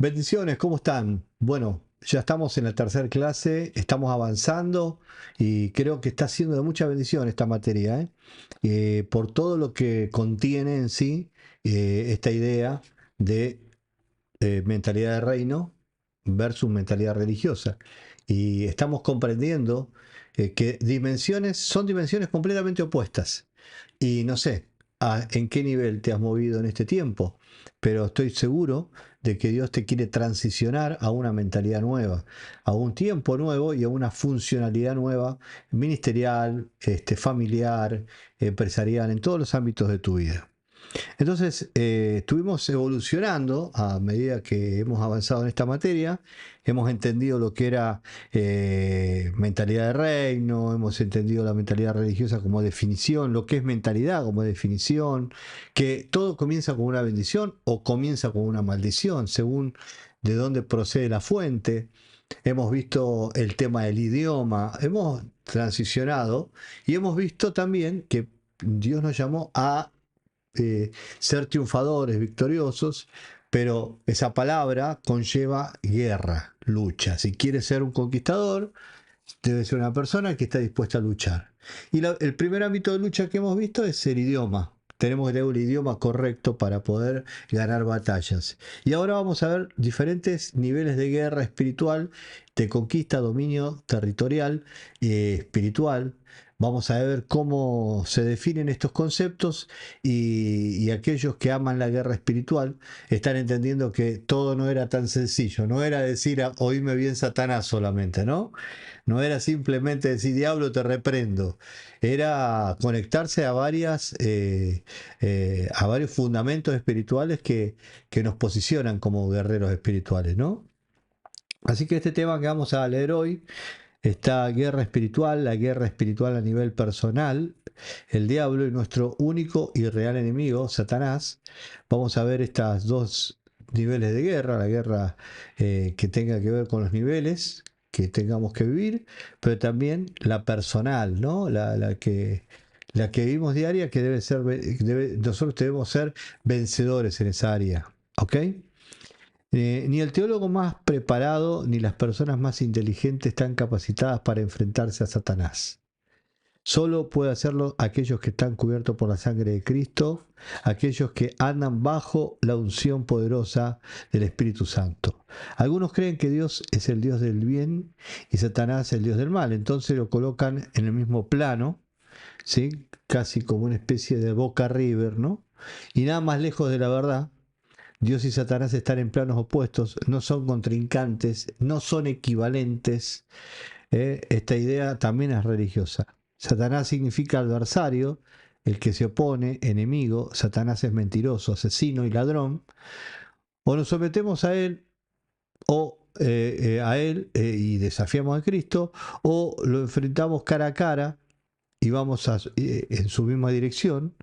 Bendiciones, ¿cómo están? Bueno, ya estamos en la tercera clase, estamos avanzando y creo que está siendo de mucha bendición esta materia, ¿eh? Por todo lo que contiene en sí esta idea de mentalidad de reino versus mentalidad religiosa. Y estamos comprendiendo que dimensiones son dimensiones completamente opuestas. Y no sé en qué nivel te has movido en este tiempo, pero estoy seguro de que Dios te quiere transicionar a una mentalidad nueva, a un tiempo nuevo y a una funcionalidad nueva, ministerial, familiar, empresarial, en todos los ámbitos de tu vida. Entonces, estuvimos evolucionando a medida que hemos avanzado en esta materia, hemos entendido lo que era mentalidad de reino, hemos entendido la mentalidad religiosa como definición, lo que es mentalidad como definición, que todo comienza con una bendición o comienza con una maldición, según de dónde procede la fuente. Hemos visto el tema del idioma, hemos transicionado y hemos visto también que Dios nos llamó a ser triunfadores, victoriosos, pero esa palabra conlleva guerra, lucha. Si quieres ser un conquistador, debe ser una persona que está dispuesta a luchar. Y el primer ámbito de lucha que hemos visto es el idioma. Tenemos que tener un idioma correcto para poder ganar batallas. Y ahora vamos a ver diferentes niveles de guerra espiritual, de conquista, dominio territorial, espiritual. Vamos a ver cómo se definen estos conceptos y aquellos que aman la guerra espiritual están entendiendo que todo no era tan sencillo. No era decir oíme bien Satanás solamente, ¿no? No era simplemente decir, diablo, te reprendo. Era conectarse a varios fundamentos espirituales que nos posicionan como guerreros espirituales, ¿no? Así que este tema que vamos a leer hoy está guerra espiritual, la guerra espiritual a nivel personal, el diablo y nuestro único y real enemigo, Satanás. Vamos a ver estas dos niveles de guerra, la guerra que tenga que ver con los niveles que tengamos que vivir, pero también la personal, ¿no? La que vivimos diaria, que debe ser, nosotros debemos ser vencedores en esa área, ¿ok? Ni el teólogo más preparado ni las personas más inteligentes están capacitadas para enfrentarse a Satanás. Solo puede hacerlo aquellos que están cubiertos por la sangre de Cristo, aquellos que andan bajo la unción poderosa del Espíritu Santo. Algunos creen que Dios es el Dios del bien y Satanás el Dios del mal, entonces lo colocan en el mismo plano, ¿sí? Casi como una especie de Boca River, ¿no? Y nada más lejos de la verdad. Dios y Satanás están en planos opuestos, no son contrincantes, no son equivalentes. Esta idea también es religiosa. Satanás significa adversario, el que se opone, enemigo. Satanás es mentiroso, asesino y ladrón. O nos sometemos a él y desafiamos a Cristo, o lo enfrentamos cara a cara y vamos en su misma dirección.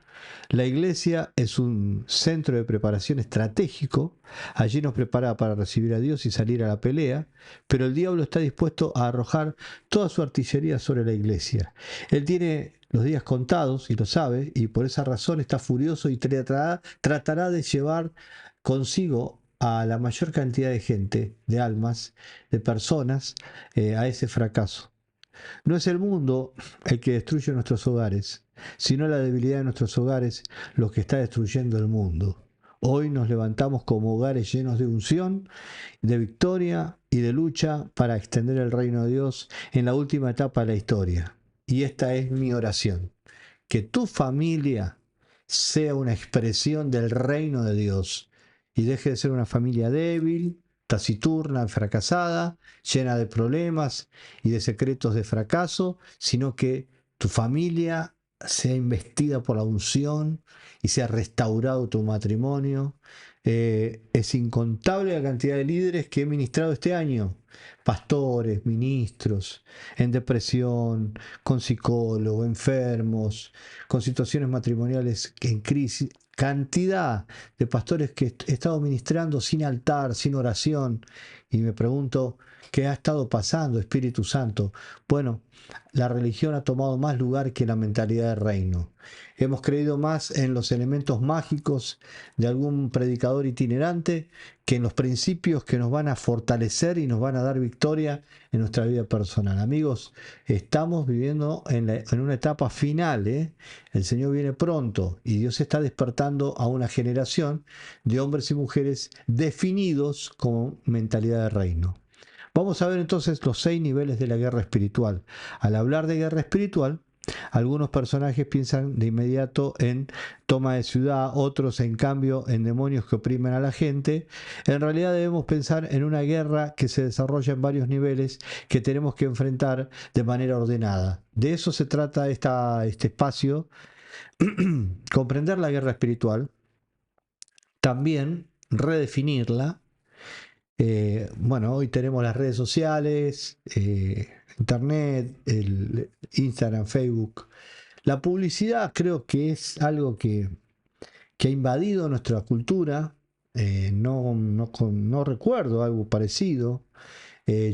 La iglesia es un centro de preparación estratégico. Allí nos prepara para recibir a Dios y salir a la pelea, pero el diablo está dispuesto a arrojar toda su artillería sobre la iglesia. Él tiene los días contados y lo sabe, y por esa razón está furioso y tratará de llevar consigo a la mayor cantidad de gente, de almas, de personas, a ese fracaso. No es el mundo el que destruye nuestros hogares, sino la debilidad de nuestros hogares lo que está destruyendo el mundo. Hoy nos levantamos como hogares llenos de unción, de victoria y de lucha para extender el reino de Dios en la última etapa de la historia. Y esta es mi oración, que tu familia sea una expresión del reino de Dios y deje de ser una familia débil, taciturna, fracasada, llena de problemas y de secretos de fracaso, sino que tu familia sea investida por la unción y sea restaurado tu matrimonio. Es incontable la cantidad de líderes que he ministrado este año, pastores, ministros, en depresión, con psicólogos, enfermos, con situaciones matrimoniales en crisis, cantidad de pastores que he estado ministrando sin altar, sin oración, y me pregunto qué ha estado pasando, Espíritu Santo. Bueno, la religión ha tomado más lugar que la mentalidad de reino. Hemos creído más en los elementos mágicos de algún predicador itinerante que en los principios que nos van a fortalecer y nos van a dar victoria en nuestra vida personal. Amigos, estamos viviendo en una etapa final, ¿eh? El Señor viene pronto y Dios está despertando a una generación de hombres y mujeres definidos con mentalidad de reino. Vamos a ver entonces los 6 niveles de la guerra espiritual. Al hablar de guerra espiritual, algunos personajes piensan de inmediato en toma de ciudad, otros en cambio en demonios que oprimen a la gente. En realidad debemos pensar en una guerra que se desarrolla en varios niveles que tenemos que enfrentar de manera ordenada. De eso se trata este espacio, comprender la guerra espiritual, también redefinirla. Bueno, hoy tenemos las redes sociales, internet, el Instagram, Facebook. La publicidad creo que es algo que ha invadido nuestra cultura. No recuerdo algo parecido.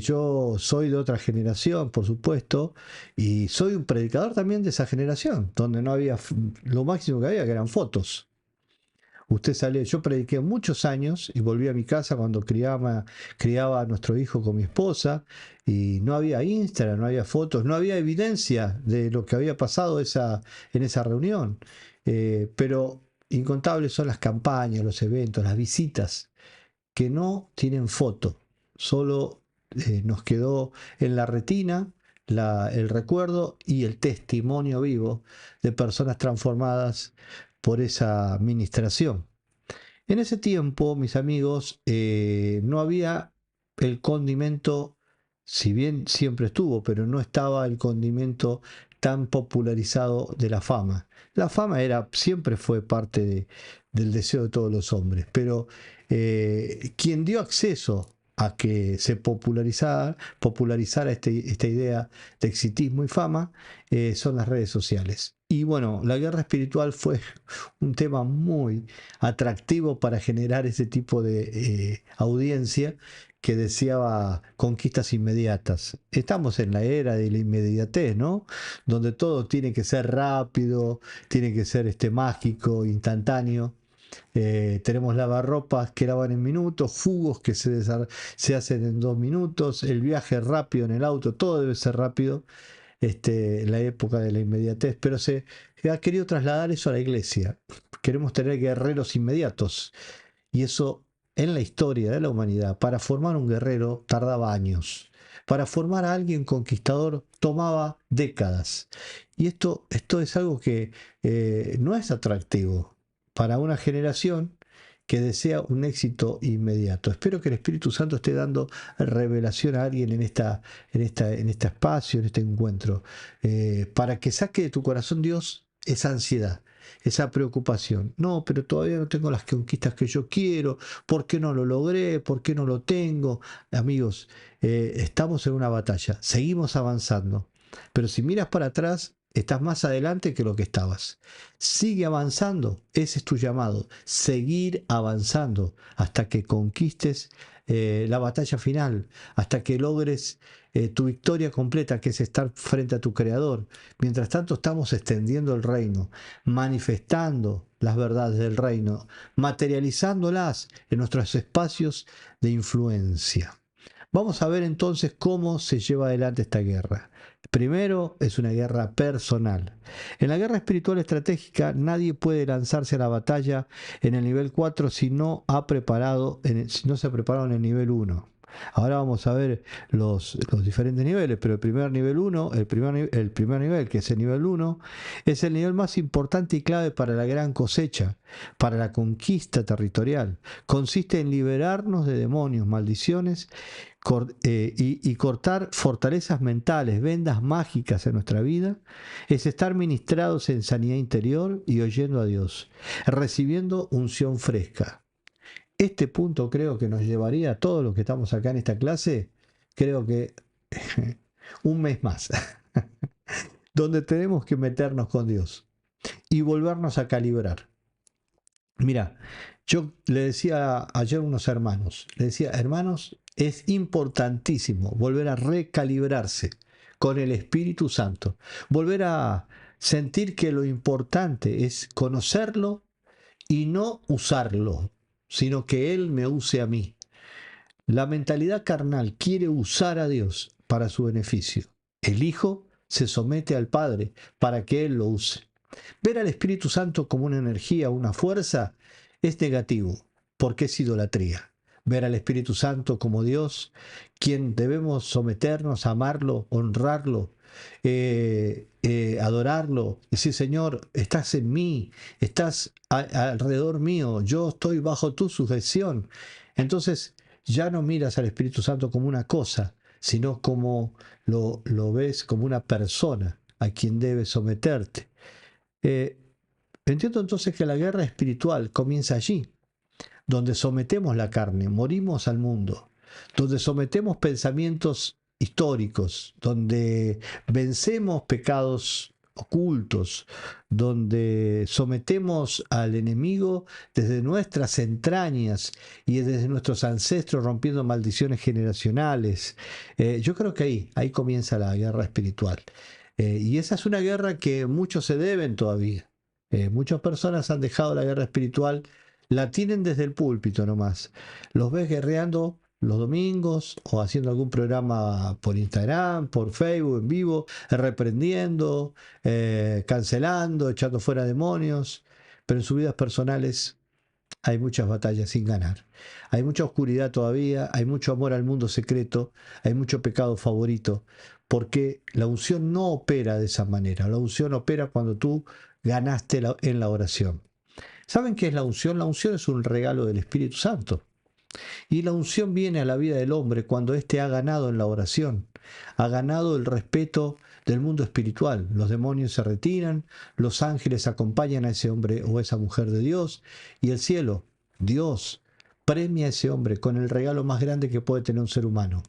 Yo soy de otra generación, por supuesto, y soy un predicador también de esa generación, donde no había, lo máximo que había que eran fotos. Usted sale, yo prediqué muchos años y volví a mi casa cuando criaba a nuestro hijo con mi esposa y no había Instagram, no había fotos, no había evidencia de lo que había pasado en esa reunión. Pero incontables son las campañas, los eventos, las visitas que no tienen foto, solo nos quedó en la retina el recuerdo y el testimonio vivo de personas transformadas por esa administración. En ese tiempo, mis amigos, no había el condimento, si bien siempre estuvo, pero no estaba el condimento tan popularizado de la fama. La fama siempre fue parte del deseo de todos los hombres, pero quien dio acceso a que se popularizara esta idea de exitismo y fama son las redes sociales. Y bueno, la guerra espiritual fue un tema muy atractivo para generar ese tipo de audiencia que deseaba conquistas inmediatas. Estamos en la era de la inmediatez, ¿no? Donde todo tiene que ser rápido, tiene que ser mágico, instantáneo. Tenemos lavarropas que lavan en minutos, jugos que se hacen en 2 minutos, el viaje rápido en el auto, todo debe ser rápido en la época de la inmediatez, pero se ha querido trasladar eso a la iglesia. Queremos tener guerreros inmediatos y eso en la historia de la humanidad, para formar un guerrero tardaba años. Para formar a alguien conquistador tomaba décadas. Y esto es algo que no es atractivo para una generación que desea un éxito inmediato. Espero que el Espíritu Santo esté dando revelación a alguien en este espacio, en este encuentro, para que saque de tu corazón, Dios, esa ansiedad, esa preocupación. No, pero todavía no tengo las conquistas que yo quiero. ¿Por qué no lo logré? ¿Por qué no lo tengo? Amigos, estamos en una batalla, seguimos avanzando, pero si miras para atrás, estás más adelante que lo que estabas. Sigue avanzando, ese es tu llamado, seguir avanzando hasta que conquistes la batalla final, hasta que logres tu victoria completa, que es estar frente a tu Creador. Mientras tanto estamos extendiendo el reino, manifestando las verdades del reino, materializándolas en nuestros espacios de influencia. Vamos a ver entonces cómo se lleva adelante esta guerra. Primero, es una guerra personal. En la guerra espiritual estratégica nadie puede lanzarse a la batalla en el nivel 4 si no si no se ha preparado en el nivel 1. Ahora vamos a ver los diferentes niveles, pero el primer nivel 1, el primer nivel, que es el nivel 1, es el nivel más importante y clave para la gran cosecha, para la conquista territorial. Consiste en liberarnos de demonios, maldiciones y cortar fortalezas mentales, vendas mágicas en nuestra vida, es estar ministrados en sanidad interior y oyendo a Dios, recibiendo unción fresca. Este punto creo que nos llevaría a todos los que estamos acá en esta clase, creo que un mes más, donde tenemos que meternos con Dios y volvernos a calibrar. Mira, yo le decía ayer a unos hermanos, le decía, hermanos, es importantísimo volver a recalibrarse con el Espíritu Santo. Volver a sentir que lo importante es conocerlo y no usarlo, sino que Él me use a mí. La mentalidad carnal quiere usar a Dios para su beneficio. El Hijo se somete al Padre para que Él lo use. Ver al Espíritu Santo como una energía, una fuerza, es negativo, porque es idolatría. Ver al Espíritu Santo como Dios, quien debemos someternos, amarlo, honrarlo, adorarlo, decir, Señor, estás en mí, estás alrededor mío, yo estoy bajo tu sujeción. Entonces, ya no miras al Espíritu Santo como una cosa, sino como lo ves como una persona a quien debes someterte. Eh, Entiendo entonces que la guerra espiritual comienza allí, donde sometemos la carne, morimos al mundo, donde sometemos pensamientos históricos, donde vencemos pecados ocultos, donde sometemos al enemigo desde nuestras entrañas y desde nuestros ancestros rompiendo maldiciones generacionales. Yo creo que ahí comienza la guerra espiritual. Y esa es una guerra que muchos se deben todavía. Muchas personas han dejado la guerra espiritual, la tienen desde el púlpito nomás. Los ves guerreando los domingos o haciendo algún programa por Instagram, por Facebook, en vivo, reprendiendo, cancelando, echando fuera demonios, pero en sus vidas personales hay muchas batallas sin ganar. Hay mucha oscuridad todavía, hay mucho amor al mundo secreto, hay mucho pecado favorito, porque la unción no opera de esa manera. La unción opera cuando tú ganaste en la oración. ¿Saben qué es la unción? La unción es un regalo del Espíritu Santo. Y la unción viene a la vida del hombre cuando éste ha ganado en la oración, ha ganado el respeto del mundo espiritual. Los demonios se retiran, los ángeles acompañan a ese hombre o esa mujer de Dios, y el cielo, Dios, premia a ese hombre con el regalo más grande que puede tener un ser humano,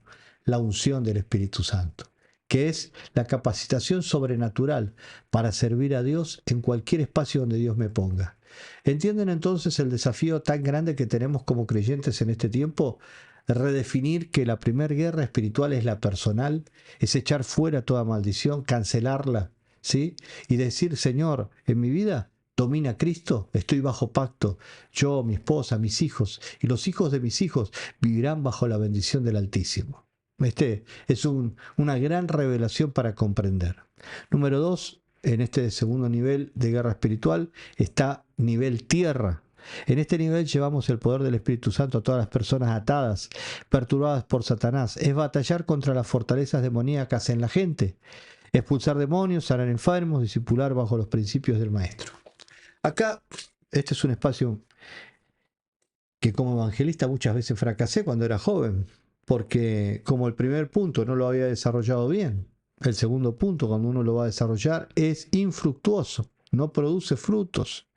la unción del Espíritu Santo, que es la capacitación sobrenatural para servir a Dios en cualquier espacio donde Dios me ponga. ¿Entienden entonces el desafío tan grande que tenemos como creyentes en este tiempo? Redefinir que la primera guerra espiritual es la personal, es echar fuera toda maldición, cancelarla, ¿sí? Y decir, Señor, en mi vida domina Cristo, estoy bajo pacto, yo, mi esposa, mis hijos y los hijos de mis hijos vivirán bajo la bendición del Altísimo. Este es una gran revelación para comprender. Número 2, en este segundo nivel de guerra espiritual está nivel tierra. En este nivel llevamos el poder del Espíritu Santo a todas las personas atadas, perturbadas por Satanás. Es batallar contra las fortalezas demoníacas en la gente, expulsar demonios, sanar enfermos, discipular bajo los principios del Maestro. Acá, este es un espacio que como evangelista muchas veces fracasé cuando era joven, porque como el primer punto no lo había desarrollado bien, el segundo punto, cuando uno lo va a desarrollar, es infructuoso, no produce frutos,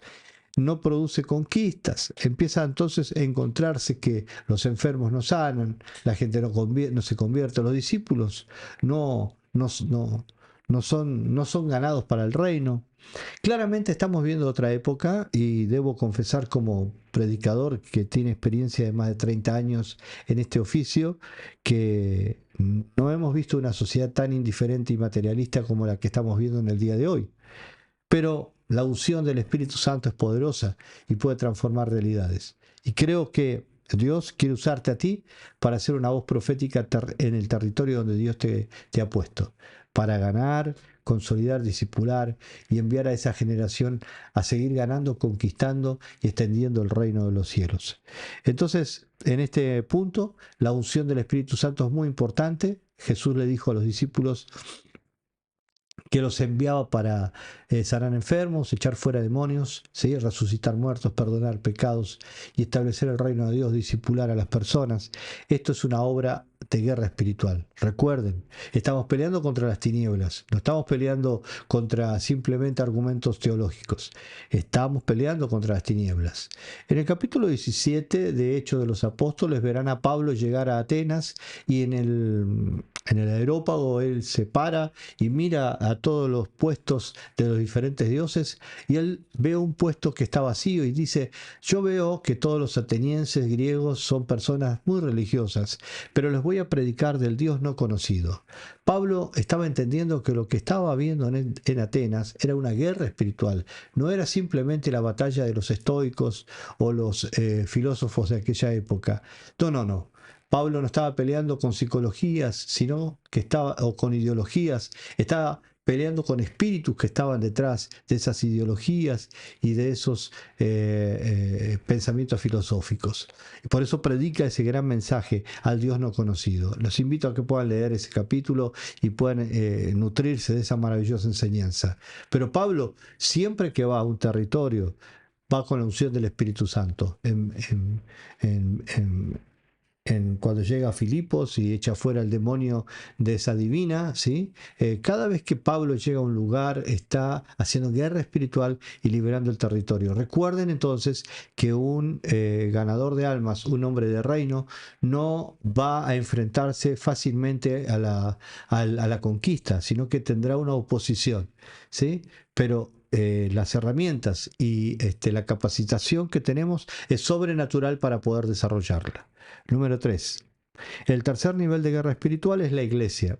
no produce conquistas. Empieza entonces a encontrarse que los enfermos no sanan, la gente no se convierte, los discípulos no son ganados para el reino. Claramente estamos viendo otra época y debo confesar como predicador que tiene experiencia de más de 30 años en este oficio, que no hemos visto una sociedad tan indiferente y materialista como la que estamos viendo en el día de hoy. Pero la unción del Espíritu Santo es poderosa y puede transformar realidades. Y creo que Dios quiere usarte a ti para ser una voz profética en el territorio donde Dios te ha puesto, para ganar, consolidar, discipular y enviar a esa generación a seguir ganando, conquistando y extendiendo el reino de los cielos. Entonces, en este punto, la unción del Espíritu Santo es muy importante. Jesús le dijo a los discípulos que los enviaba para sanar enfermos, echar fuera demonios, ¿sí? Resucitar muertos, perdonar pecados y establecer el reino de Dios, discipular a las personas. Esto es una obra de guerra espiritual. Recuerden, estamos peleando contra las tinieblas, no estamos peleando contra simplemente argumentos teológicos, estamos peleando contra las tinieblas. En el capítulo 17 de Hechos de los Apóstoles verán a Pablo llegar a Atenas y en el aerópago él se para y mira a todos los puestos de los diferentes dioses y él ve un puesto que está vacío y dice, yo veo que todos los atenienses griegos son personas muy religiosas, pero les voy voy a predicar del Dios no conocido. Pablo estaba entendiendo que lo que estaba viendo en Atenas era una guerra espiritual. No era simplemente la batalla de los estoicos o los filósofos de aquella época. No, no, no. Pablo no estaba peleando con psicologías, sino que estaba, o con ideologías, estaba peleando con espíritus que estaban detrás de esas ideologías y de esos pensamientos filosóficos. Y por eso predica ese gran mensaje al Dios no conocido. Los invito a que puedan leer ese capítulo y puedan nutrirse de esa maravillosa enseñanza. Pero Pablo, siempre que va a un territorio, va con la unción del Espíritu Santo. En, en, cuando llega a Filipos y echa fuera el demonio de esa divina, ¿sí? Cada vez que Pablo llega a un lugar está haciendo guerra espiritual y liberando el territorio. Recuerden entonces que un ganador de almas, un hombre de reino, no va a enfrentarse fácilmente a la conquista, sino que tendrá una oposición, ¿sí? Pero las herramientas y la capacitación que tenemos es sobrenatural para poder desarrollarla. Número 3. El tercer nivel de guerra espiritual es la iglesia.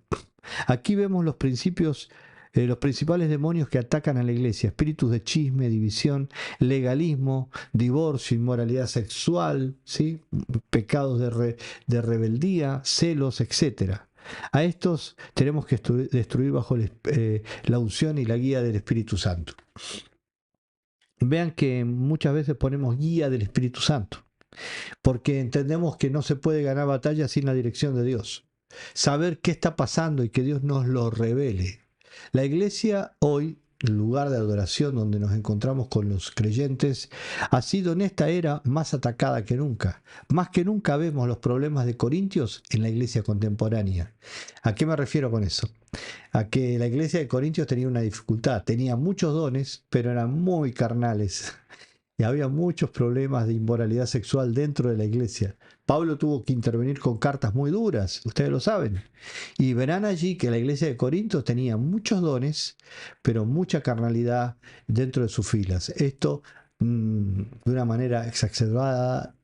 Aquí vemos los principios, los principales demonios que atacan a la iglesia: espíritus de chisme, división, legalismo, divorcio, inmoralidad sexual, ¿sí? Pecados de rebeldía, celos, etc. A estos tenemos que destruir bajo la unción y la guía del Espíritu Santo. Vean que muchas veces ponemos guía del Espíritu Santo, porque entendemos que no se puede ganar batalla sin la dirección de Dios. Saber qué está pasando y que Dios nos lo revele. La iglesia hoy, el lugar de adoración donde nos encontramos con los creyentes, ha sido en esta era más atacada que nunca. Más que nunca vemos los problemas de Corintios en la iglesia contemporánea. ¿A qué me refiero con eso? A que la iglesia de Corintios tenía una dificultad. Tenía muchos dones, pero eran muy carnales. Y había muchos problemas de inmoralidad sexual dentro de la iglesia. Pablo tuvo que intervenir con cartas muy duras, ustedes lo saben. Y verán allí que la iglesia de Corinto tenía muchos dones, pero mucha carnalidad dentro de sus filas. Esto de una manera exagerada,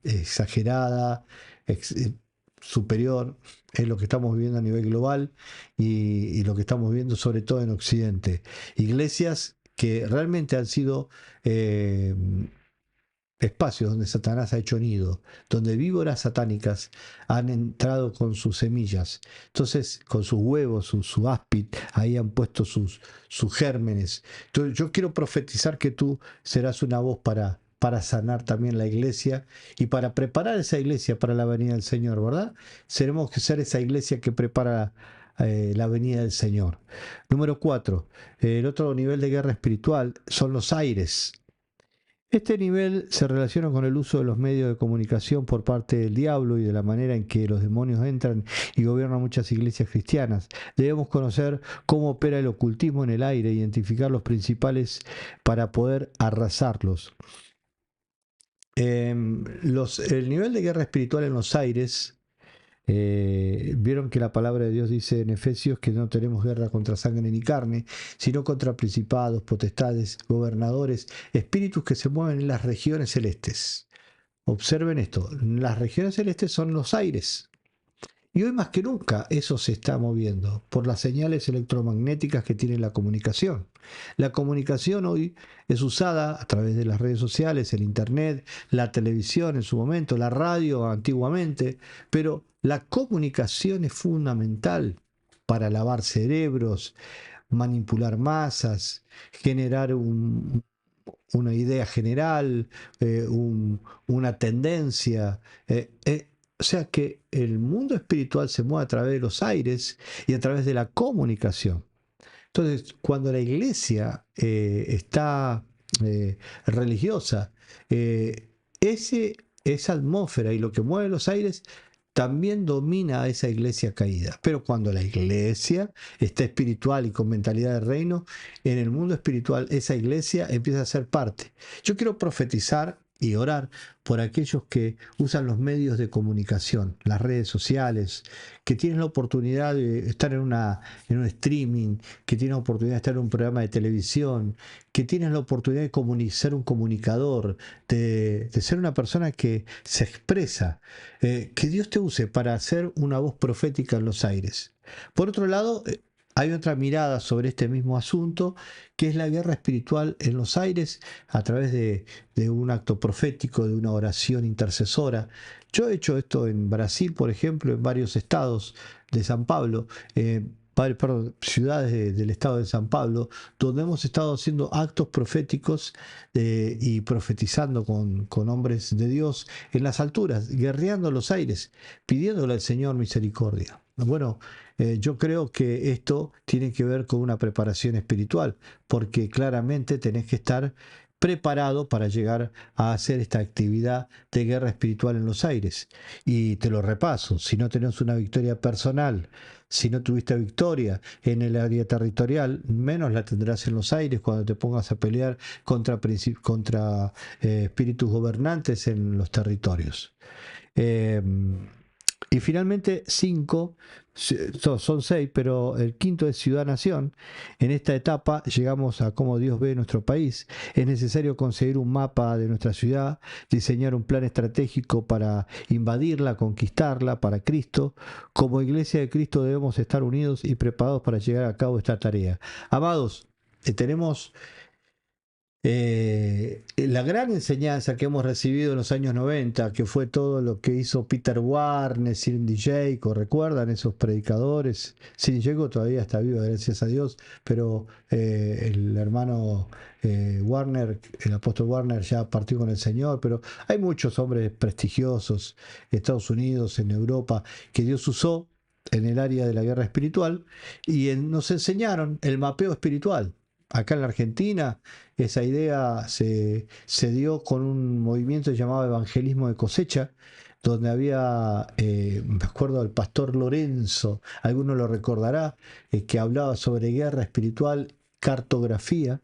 superior, es lo que estamos viviendo a nivel global y lo que estamos viendo sobre todo en Occidente. Iglesias que realmente han sido espacios donde Satanás ha hecho nido, donde víboras satánicas han entrado con sus semillas, entonces con sus huevos, su áspid, ahí han puesto sus gérmenes. Entonces, yo quiero profetizar que tú serás una voz para sanar también la iglesia y para preparar esa iglesia para la venida del Señor, ¿verdad? Seremos que ser esa iglesia que prepara la venida del Señor. Número 4. El otro nivel de guerra espiritual son los aires. Este nivel se relaciona con el uso de los medios de comunicación por parte del diablo y de la manera en que los demonios entran y gobiernan muchas iglesias cristianas. Debemos conocer cómo opera el ocultismo en el aire, identificar los principales para poder arrasarlos. El nivel de guerra espiritual en los aires, vieron que la palabra de Dios dice en Efesios que no tenemos guerra contra sangre ni carne, sino contra principados, potestades, gobernadores, espíritus que se mueven en las regiones celestes. Observen esto, las regiones celestes son los aires. Y hoy más que nunca eso se está moviendo por las señales electromagnéticas que tiene la comunicación. La comunicación hoy es usada a través de las redes sociales, el internet, la televisión en su momento, la radio antiguamente, pero la comunicación es fundamental para lavar cerebros, manipular masas, generar una idea general, una tendencia. O sea que el mundo espiritual se mueve a través de los aires y a través de la comunicación. Entonces, cuando la iglesia está religiosa, esa atmósfera y lo que mueve los aires también domina a esa iglesia caída. Pero cuando la iglesia está espiritual y con mentalidad de reino, en el mundo espiritual esa iglesia empieza a ser parte. Yo quiero profetizar y orar por aquellos que usan los medios de comunicación, las redes sociales, que tienen la oportunidad de estar en un streaming, que tienen la oportunidad de estar en un programa de televisión, que tienen la oportunidad de ser un comunicador, de ser una persona que se expresa, que Dios te use para hacer una voz profética en los aires. Por otro lado, hay otra mirada sobre este mismo asunto, que es la guerra espiritual en los aires a través de un acto profético, de una oración intercesora. Yo he hecho esto en Brasil, por ejemplo, en varios estados de San Pablo, perdón, ciudades del estado de San Pablo, donde hemos estado haciendo actos proféticos y profetizando con hombres de Dios en las alturas, guerreando los aires, pidiéndole al Señor misericordia. Bueno, yo creo que esto tiene que ver con una preparación espiritual, porque claramente tenés que estar preparado para llegar a hacer esta actividad de guerra espiritual en los aires. Y te lo repaso, si no tenés una victoria personal, si no tuviste victoria en el área territorial, menos la tendrás en los aires cuando te pongas a pelear contra espíritus gobernantes en los territorios. Eh, y finalmente, cinco, son seis, pero el quinto es ciudad-nación. En esta etapa llegamos a cómo Dios ve nuestro país. Es necesario conseguir un mapa de nuestra ciudad, diseñar un plan estratégico para invadirla, conquistarla para Cristo. Como iglesia de Cristo debemos estar unidos y preparados para llevar a cabo esta tarea. Amados, tenemos la gran enseñanza que hemos recibido en los años 90, que fue todo lo que hizo Peter Warner, Cindy Jayco, ¿recuerdan esos predicadores? Cindy Jayco todavía está viva, gracias a Dios, pero el hermano Warner, el apóstol Warner ya partió con el Señor, pero hay muchos hombres prestigiosos en Estados Unidos, en Europa, que Dios usó en el área de la guerra espiritual y nos enseñaron el mapeo espiritual. Acá en la Argentina esa idea se dio con un movimiento llamado Evangelismo de Cosecha, donde había, me acuerdo del pastor Lorenzo, alguno lo recordará, que hablaba sobre guerra espiritual, cartografía,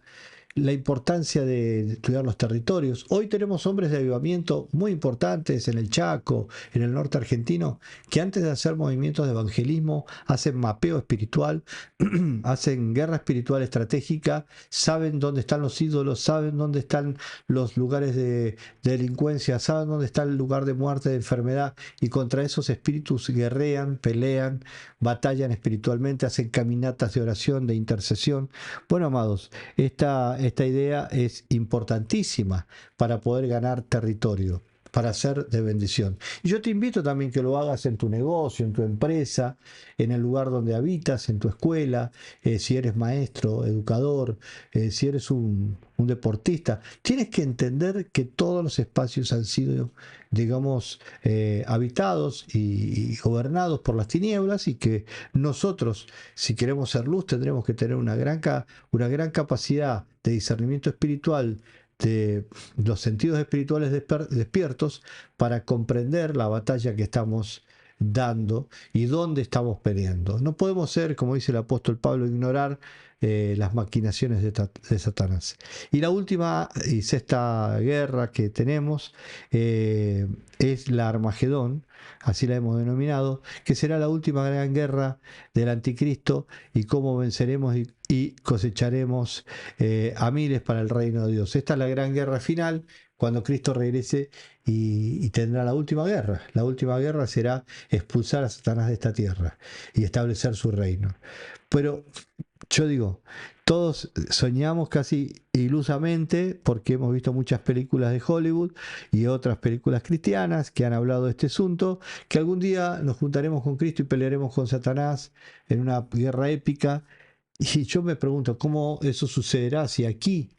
la importancia de estudiar los territorios. Hoy tenemos hombres de avivamiento muy importantes en el Chaco, en el norte argentino, que antes de hacer movimientos de evangelismo hacen mapeo espiritual, hacen guerra espiritual estratégica, saben dónde están los ídolos, saben dónde están los lugares de delincuencia, saben dónde está el lugar de muerte, de enfermedad, y contra esos espíritus guerrean, pelean, batallan espiritualmente, hacen caminatas de oración, de intercesión. Bueno, amados, esta idea es importantísima para poder ganar territorio, para ser de bendición. Y yo te invito también que lo hagas en tu negocio, en tu empresa, en el lugar donde habitas, en tu escuela, si eres maestro, educador, si eres un deportista. Tienes que entender que todos los espacios han sido, digamos, habitados y gobernados por las tinieblas y que nosotros, si queremos ser luz, tendremos que tener una gran capacidad de discernimiento espiritual, de los sentidos espirituales despiertos para comprender la batalla que estamos dando y dónde estamos peleando. No podemos ser, como dice el apóstol Pablo, ignorar las maquinaciones de Satanás. Y la última y sexta guerra que tenemos es la Armagedón, así la hemos denominado, que será la última gran guerra del anticristo y cómo venceremos y cosecharemos a miles para el reino de Dios. Esta es la gran guerra final, cuando Cristo regrese y tendrá la última guerra. La última guerra será expulsar a Satanás de esta tierra y establecer su reino. Pero yo digo, todos soñamos casi ilusamente porque hemos visto muchas películas de Hollywood y otras películas cristianas que han hablado de este asunto, que algún día nos juntaremos con Cristo y pelearemos con Satanás en una guerra épica. Y yo me pregunto, ¿cómo eso sucederá si aquí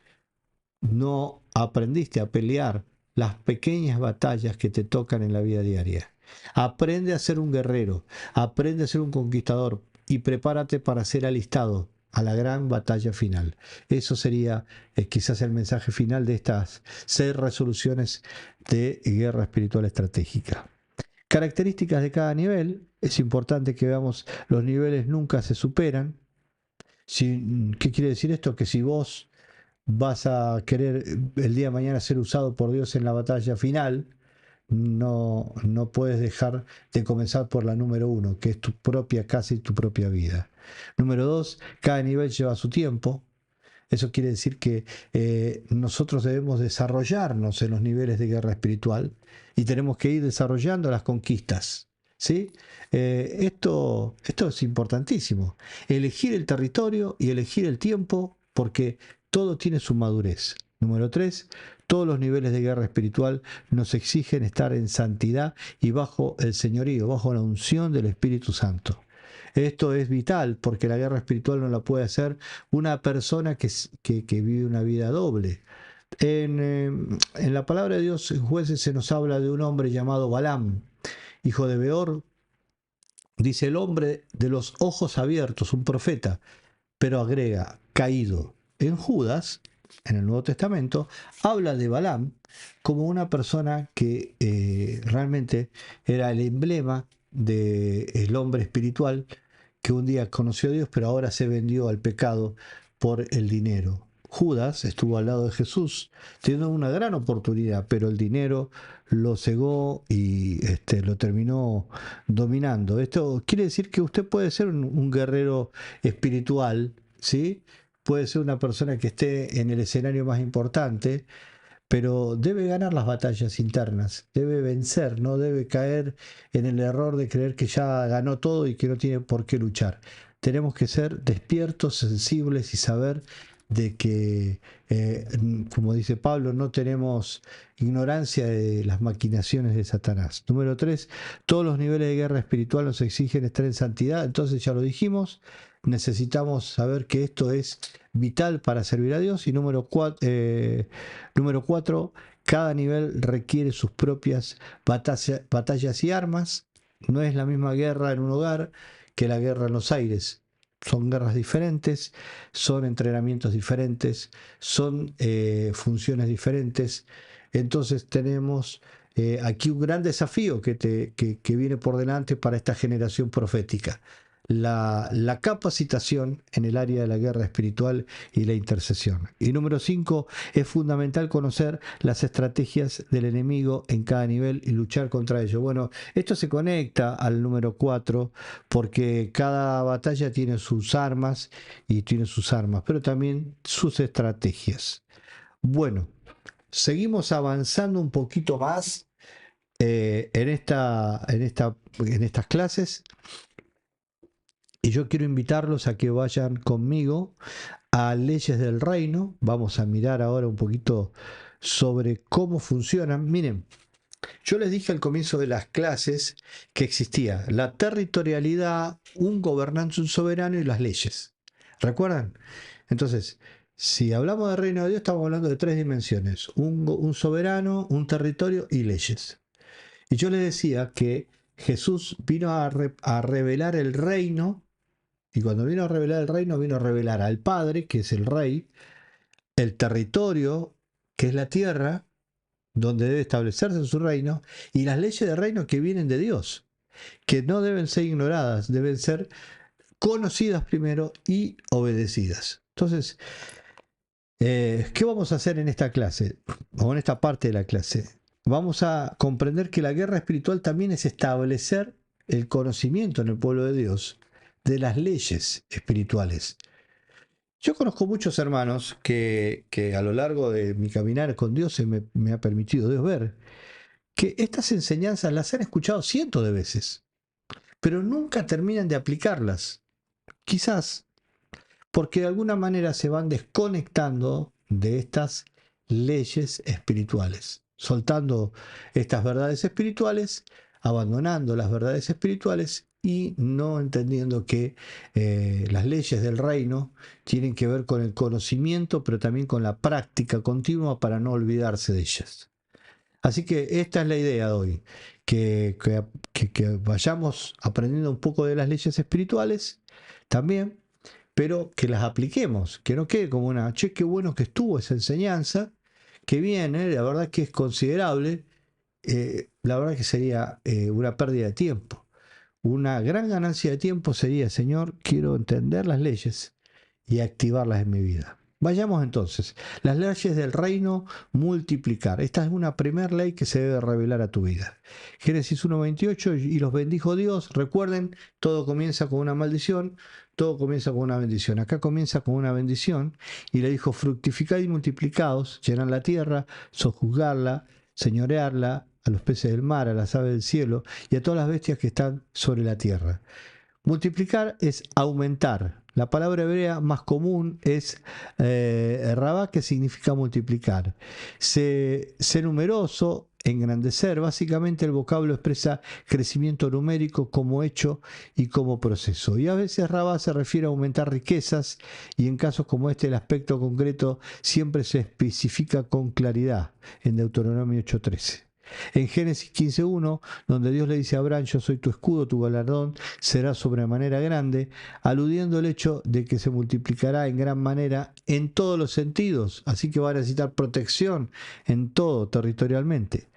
no aprendiste a pelear las pequeñas batallas que te tocan en la vida diaria? Aprende a ser un guerrero, aprende a ser un conquistador y prepárate para ser alistado a la gran batalla final. Eso sería quizás el mensaje final de estas 6 resoluciones de guerra espiritual estratégica. Características de cada nivel. Es importante que veamos, los niveles nunca se superan. ¿Qué quiere decir esto? Que si vos vas a querer el día de mañana ser usado por Dios en la batalla final, no puedes dejar de comenzar por la número uno, que es tu propia casa y tu propia vida. Número dos, cada nivel lleva su tiempo. Eso quiere decir que nosotros debemos desarrollarnos en los niveles de guerra espiritual y tenemos que ir desarrollando las conquistas. ¿Sí? Esto es importantísimo. Elegir el territorio y elegir el tiempo porque todo tiene su madurez. Número tres, todos los niveles de guerra espiritual nos exigen estar en santidad y bajo el señorío, bajo la unción del Espíritu Santo. Esto es vital porque la guerra espiritual no la puede hacer una persona que vive una vida doble. En la palabra de Dios, en Jueces, se nos habla de un hombre llamado Balaam, hijo de Beor. Dice el hombre de los ojos abiertos, un profeta, pero agrega, caído. En Judas, en el Nuevo Testamento, habla de Balaam como una persona que realmente era el emblema del hombre espiritual que un día conoció a Dios, pero ahora se vendió al pecado por el dinero. Judas estuvo al lado de Jesús, teniendo una gran oportunidad, pero el dinero lo cegó y lo terminó dominando. Esto quiere decir que usted puede ser un guerrero espiritual, ¿sí? Puede ser una persona que esté en el escenario más importante, pero debe ganar las batallas internas, debe vencer, no debe caer en el error de creer que ya ganó todo y que no tiene por qué luchar. Tenemos que ser despiertos, sensibles y saber de que, como dice Pablo, no tenemos ignorancia de las maquinaciones de Satanás. Número tres, todos los niveles de guerra espiritual nos exigen estar en santidad, entonces ya lo dijimos, necesitamos saber que esto es vital para servir a Dios. Y número cuatro, cada nivel requiere sus propias batallas y armas. No es la misma guerra en un hogar que la guerra en los aires. Son guerras diferentes, son entrenamientos diferentes, son funciones diferentes. Entonces tenemos aquí un gran desafío que viene por delante para esta generación profética. La capacitación en el área de la guerra espiritual y la intercesión. Y número 5, es fundamental conocer las estrategias del enemigo en cada nivel y luchar contra ello. Bueno, esto se conecta al número 4 porque cada batalla tiene sus armas y tiene sus armas, pero también sus estrategias. Bueno, seguimos avanzando un poquito más en estas clases. Y yo quiero invitarlos a que vayan conmigo a Leyes del Reino. Vamos a mirar ahora un poquito sobre cómo funcionan. Miren, yo les dije al comienzo de las clases que existía la territorialidad, un gobernante, un soberano y las leyes. ¿Recuerdan? Entonces, si hablamos del reino de Dios, estamos hablando de tres dimensiones: un soberano, un territorio y leyes. Y yo les decía que Jesús vino a revelar el reino. Y cuando vino a revelar el reino, vino a revelar al Padre, que es el Rey, el territorio, que es la tierra, donde debe establecerse su reino, y las leyes del reino que vienen de Dios, que no deben ser ignoradas, deben ser conocidas primero y obedecidas. Entonces, ¿qué vamos a hacer en esta clase, o en esta parte de la clase? Vamos a comprender que la guerra espiritual también es establecer el conocimiento en el pueblo de Dios de las leyes espirituales. Yo conozco muchos hermanos que a lo largo de mi caminar con Dios me ha permitido Dios ver que estas enseñanzas las han escuchado cientos de veces, pero nunca terminan de aplicarlas. Quizás porque de alguna manera se van desconectando de estas leyes espirituales, soltando estas verdades espirituales, abandonando las verdades espirituales y no entendiendo que las leyes del reino tienen que ver con el conocimiento, pero también con la práctica continua para no olvidarse de ellas. Así que esta es la idea de hoy, que vayamos aprendiendo un poco de las leyes espirituales también, pero que las apliquemos, que no quede como una, che, qué bueno que estuvo esa enseñanza, que viene, la verdad que es considerable, la verdad que sería una pérdida de tiempo. Una gran ganancia de tiempo sería, Señor, quiero entender las leyes y activarlas en mi vida. Vayamos entonces. Las leyes del reino, multiplicar. Esta es una primera ley que se debe revelar a tu vida. Génesis 1:28, y los bendijo Dios. Recuerden, todo comienza con una maldición, todo comienza con una bendición. Acá comienza con una bendición y le dijo, fructificad y multiplicaos, llenad la tierra, sojuzgarla, señorearla, a los peces del mar, a las aves del cielo y a todas las bestias que están sobre la tierra. Multiplicar es aumentar. La palabra hebrea más común es rabá, que significa multiplicar. Ser numeroso, engrandecer. Básicamente el vocablo expresa crecimiento numérico como hecho y como proceso. Y a veces rabá se refiere a aumentar riquezas, y en casos como este el aspecto concreto siempre se especifica con claridad en Deuteronomio 8:13. En Génesis 15:1, donde Dios le dice a Abraham, yo soy tu escudo, tu galardón será sobremanera grande, aludiendo al hecho de que se multiplicará en gran manera en todos los sentidos, así que va a necesitar protección en todo territorialmente.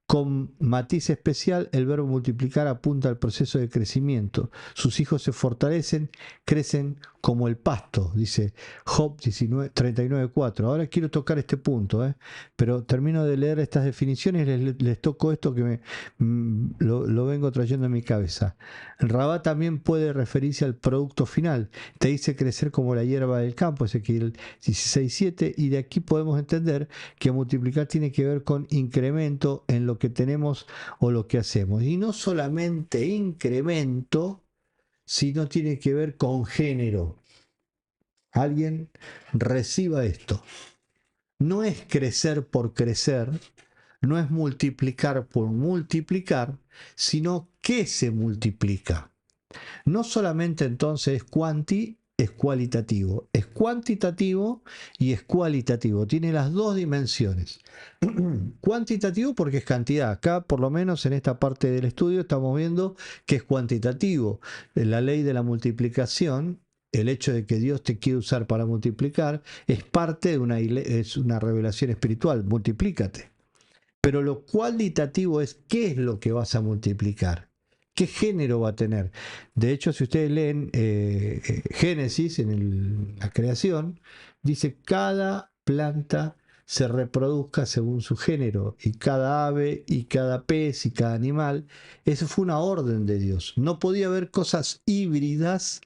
Con matiz especial, el verbo multiplicar apunta al proceso de crecimiento. Sus hijos se fortalecen, crecen como el pasto, dice Job 39:4. Ahora quiero tocar este punto, pero termino de leer estas definiciones y les toco esto que lo vengo trayendo en mi cabeza. El rabá también puede referirse al producto final. Te dice crecer como la hierba del campo, Ezequiel 16:7, y de aquí podemos entender que multiplicar tiene que ver con incremento en lo que tenemos o lo que hacemos. Y no solamente incremento, sino tiene que ver con género. Alguien reciba esto. No es crecer por crecer, no es multiplicar por multiplicar, sino que se multiplica. No solamente entonces es es cualitativo. Es cuantitativo y es cualitativo. Tiene las dos dimensiones. Cuantitativo porque es cantidad. Acá, por lo menos en esta parte del estudio, estamos viendo que es cuantitativo. La ley de la multiplicación, el hecho de que Dios te quiere usar para multiplicar, es parte de es una revelación espiritual. Multiplícate. Pero lo cualitativo es qué es lo que vas a multiplicar. ¿Qué género va a tener? De hecho, si ustedes leen Génesis, la creación, dice cada planta se reproduzca según su género, y cada ave, y cada pez, y cada animal. Eso fue una orden de Dios. No podía haber cosas híbridas,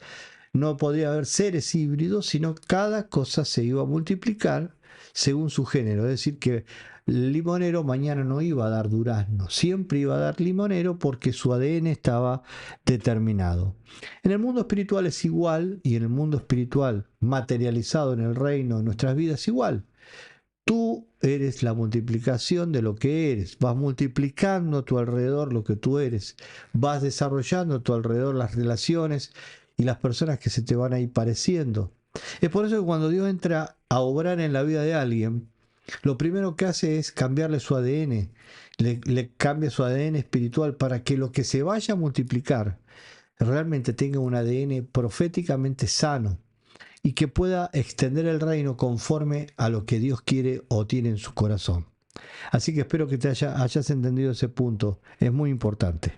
no podía haber seres híbridos, sino cada cosa se iba a multiplicar según su género. Es decir, que el limonero mañana no iba a dar durazno, siempre iba a dar limonero porque su ADN estaba determinado. En el mundo espiritual es igual, y en el mundo espiritual materializado en el reino de nuestras vidas igual. Tú eres la multiplicación de lo que eres, vas multiplicando a tu alrededor lo que tú eres, vas desarrollando a tu alrededor las relaciones y las personas que se te van a ir pareciendo. Es por eso que cuando Dios entra a obrar en la vida de alguien, lo primero que hace es cambiarle su ADN, le cambia su ADN espiritual para que lo que se vaya a multiplicar realmente tenga un ADN proféticamente sano y que pueda extender el reino conforme a lo que Dios quiere o tiene en su corazón. Así que espero que hayas entendido ese punto, es muy importante.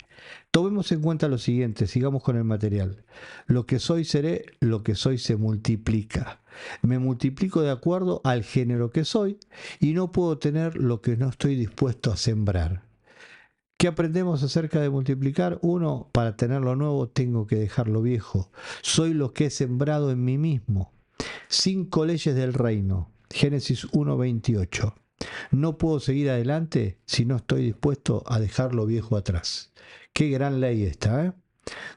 Tomemos en cuenta lo siguiente, sigamos con el material. Lo que soy seré, lo que soy se multiplica. Me multiplico de acuerdo al género que soy y no puedo tener lo que no estoy dispuesto a sembrar. ¿Qué aprendemos acerca de multiplicar? Uno, para tener lo nuevo tengo que dejar lo viejo. Soy lo que he sembrado en mí mismo. 5 leyes del reino. Génesis 1:28. No puedo seguir adelante si no estoy dispuesto a dejar lo viejo atrás. Qué gran ley esta, ¿eh?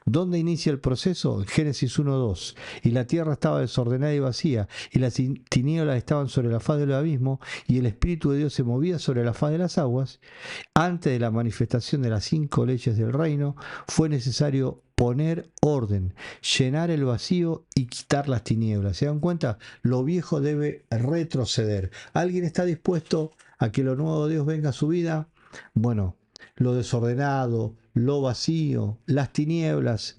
¿Dónde inicia el proceso? En Génesis 1:2. Y la tierra estaba desordenada y vacía, y las tinieblas estaban sobre la faz del abismo, y el Espíritu de Dios se movía sobre la faz de las aguas. Antes de la manifestación de las 5 leyes del reino, fue necesario poner orden, llenar el vacío y quitar las tinieblas. ¿Se dan cuenta? Lo viejo debe retroceder. ¿Alguien está dispuesto a que lo nuevo de Dios venga a su vida? Bueno, lo desordenado, lo vacío, las tinieblas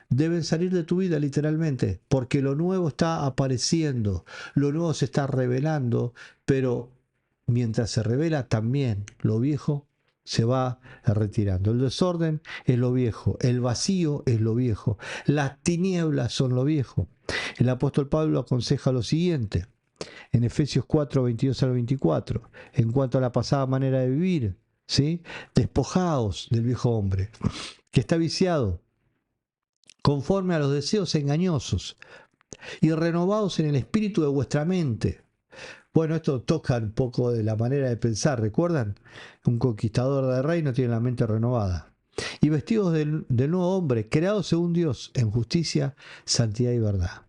deben salir de tu vida literalmente, porque lo nuevo está apareciendo, lo nuevo se está revelando, pero mientras se revela también lo viejo se va retirando. El desorden es lo viejo, el vacío es lo viejo, las tinieblas son lo viejo. El apóstol Pablo aconseja lo siguiente: en Efesios 4, 22 al 24, en cuanto a la pasada manera de vivir, ¿sí? Despojaos del viejo hombre, que está viciado, conforme a los deseos engañosos, y renovados en el espíritu de vuestra mente. Bueno, esto toca un poco de la manera de pensar, ¿recuerdan? Un conquistador de reino tiene la mente renovada. Y vestidos del nuevo hombre, creados según Dios, en justicia, santidad y verdad.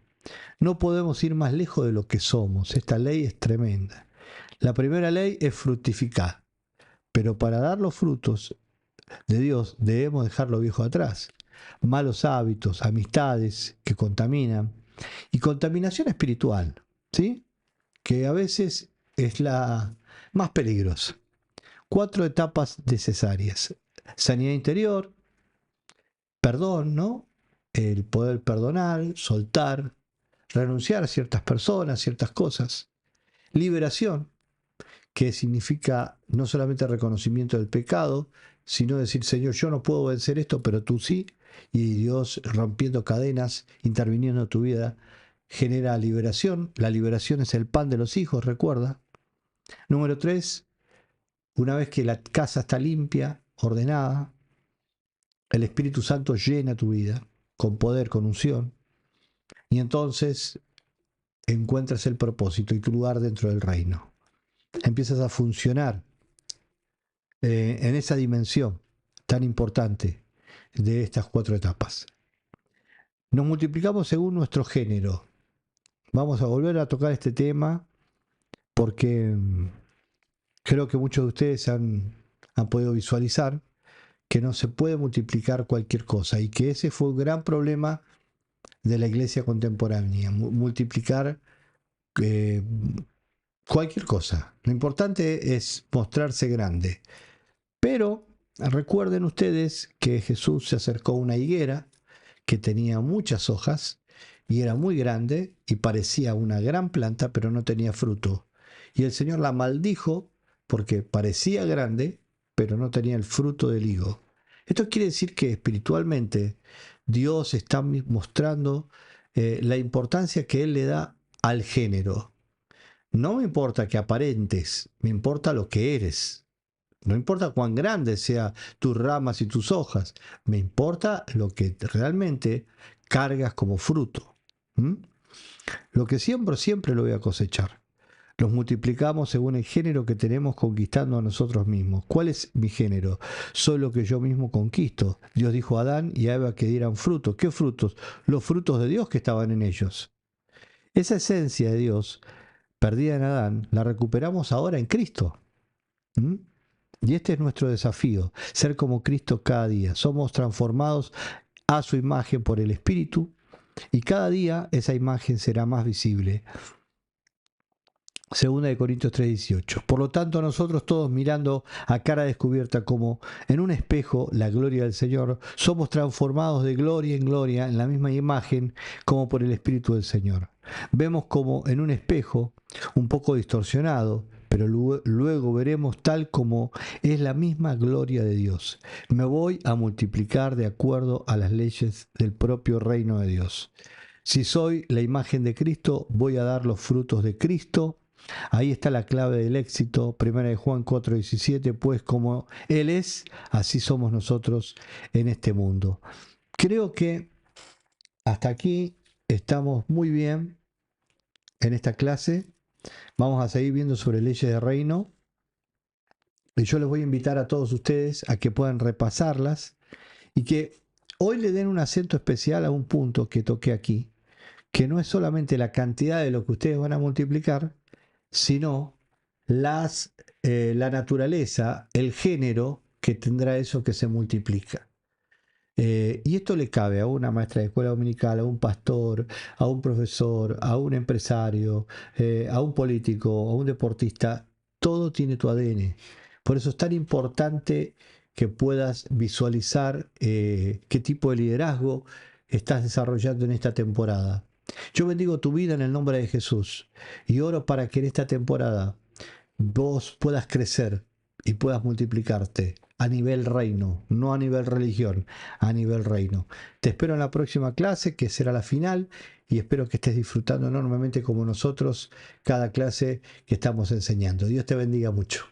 No podemos ir más lejos de lo que somos. Esta ley es tremenda. La primera ley es fructificar, pero para dar los frutos de Dios debemos dejar lo viejo atrás. Malos hábitos, amistades que contaminan y contaminación espiritual, ¿sí? Que a veces es la más peligrosa. 4 etapas necesarias. Sanidad interior, perdón, ¿no? El poder perdonar, soltar, renunciar a ciertas personas, ciertas cosas. Liberación, que significa no solamente reconocimiento del pecado, sino decir, Señor, yo no puedo vencer esto, pero tú sí. Y Dios rompiendo cadenas, interviniendo en tu vida, genera liberación. La liberación es el pan de los hijos, recuerda. Número 3, una vez que la casa está limpia, ordenada, el Espíritu Santo llena tu vida con poder, con unción, y entonces encuentras el propósito y tu lugar dentro del reino. Empiezas a funcionar en esa dimensión tan importante de estas 4 etapas. Nos multiplicamos según nuestro género. Vamos a volver a tocar este tema porque creo que muchos de ustedes han podido visualizar que no se puede multiplicar cualquier cosa y que ese fue un gran problema de la iglesia contemporánea, multiplicar eh, cualquier cosa. Lo importante es mostrarse grande. Pero recuerden ustedes que Jesús se acercó a una higuera que tenía muchas hojas y era muy grande y parecía una gran planta, pero no tenía fruto. Y el Señor la maldijo porque parecía grande, pero no tenía el fruto del higo. Esto quiere decir que espiritualmente Dios está mostrando la importancia que Él le da al género. No me importa que aparentes, me importa lo que eres. No importa cuán grandes sean tus ramas y tus hojas, me importa lo que realmente cargas como fruto. ¿Mm? Lo que siembro siempre lo voy a cosechar. Los multiplicamos según el género que tenemos conquistando a nosotros mismos. ¿Cuál es mi género? Soy lo que yo mismo conquisto. Dios dijo a Adán y a Eva que dieran frutos. ¿Qué frutos? Los frutos de Dios que estaban en ellos. Esa esencia de Dios, perdida en Adán, la recuperamos ahora en Cristo. ¿Mm? Y este es nuestro desafío, ser como Cristo cada día. Somos transformados a su imagen por el Espíritu y cada día esa imagen será más visible. Segunda de Corintios 3:18. Por lo tanto, nosotros todos mirando a cara descubierta como en un espejo la gloria del Señor, somos transformados de gloria en gloria en la misma imagen como por el Espíritu del Señor. Vemos como en un espejo, un poco distorsionado, pero luego veremos tal como es la misma gloria de Dios. Me voy a multiplicar de acuerdo a las leyes del propio reino de Dios. Si soy la imagen de Cristo, voy a dar los frutos de Cristo. Ahí está la clave del éxito, 1 de Juan 4:17, pues como Él es, así somos nosotros en este mundo. Creo que hasta aquí estamos muy bien en esta clase. Vamos a seguir viendo sobre leyes de reino. Y yo les voy a invitar a todos ustedes a que puedan repasarlas y que hoy le den un acento especial a un punto que toqué aquí, que no es solamente la cantidad de lo que ustedes van a multiplicar, sino la naturaleza, el género que tendrá eso que se multiplica. Y esto le cabe a una maestra de escuela dominical, a un pastor, a un profesor, a un empresario, a un político, a un deportista. Todo tiene tu ADN. Por eso es tan importante que puedas visualizar qué tipo de liderazgo estás desarrollando en esta temporada. Yo bendigo tu vida en el nombre de Jesús y oro para que en esta temporada vos puedas crecer y puedas multiplicarte a nivel reino, no a nivel religión, a nivel reino. Te espero en la próxima clase, que será la final, y espero que estés disfrutando enormemente como nosotros cada clase que estamos enseñando. Dios te bendiga mucho.